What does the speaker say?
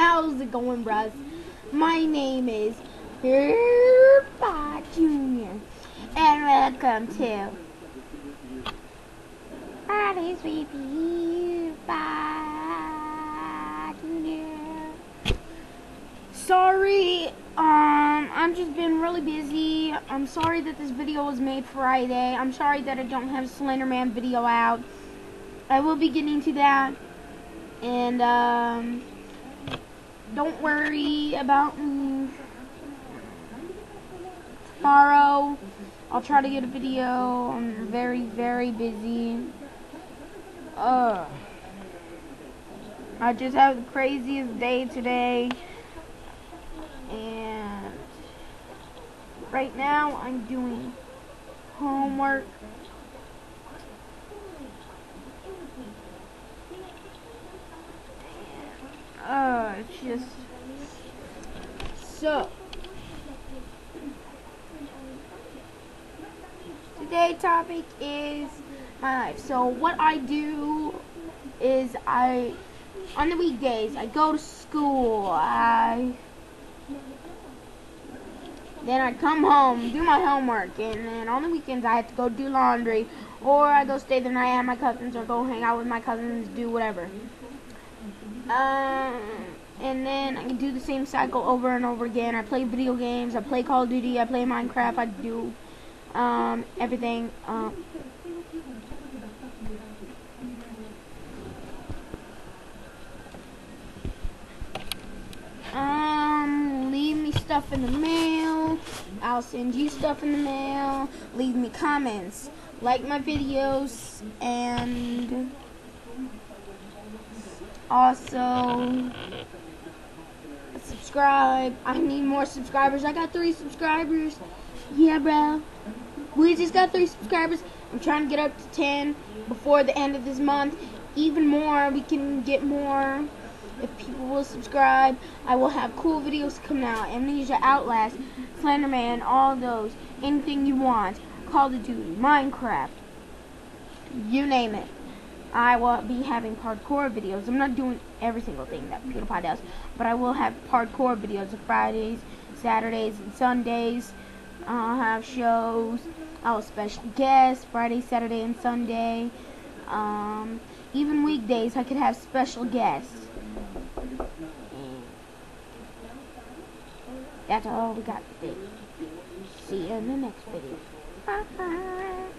How's it going, bruh? My name is Herba Jr. And welcome to Fridays with Herba Jr. Sorry, I've just been really busy. I'm sorry that this video was made Friday. I'm sorry that I don't have Slenderman video out. I will be getting to that. And, don't worry about me. Tomorrow, I'll try to get a video. I'm very, very busy. I just have the craziest day today. And right now, I'm doing homework. It's just so. Today's topic is my life. So what I do is on the weekdays, I go to school. Then I come home, do my homework, and then on the weekends I have to go do laundry, or I go stay the night at my cousin's, or go hang out with my cousins, do whatever. And then I can do the same cycle over and over again. I play video games, I play Call of Duty, I play Minecraft, I do everything. Leave me stuff in the mail. I'll send you stuff in the mail. Leave me comments. Like my videos. And also subscribe. I need more subscribers. I got 3 subscribers. Yeah, bro. We just got 3 subscribers. I'm trying to get up to 10 before the end of this month. Even more. We can get more. If people will subscribe, I will have cool videos coming out. Amnesia, Outlast, Slenderman, all those. Anything you want. Call of Duty, Minecraft. You name it. I will be having hardcore videos. I'm not doing every single thing that PewDiePie does, but I will have hardcore videos on Fridays, Saturdays, and Sundays. I'll have shows. I'll have special guests Friday, Saturday, and Sunday. Even weekdays, I could have special guests. That's all we got today. See you in the next video. Bye.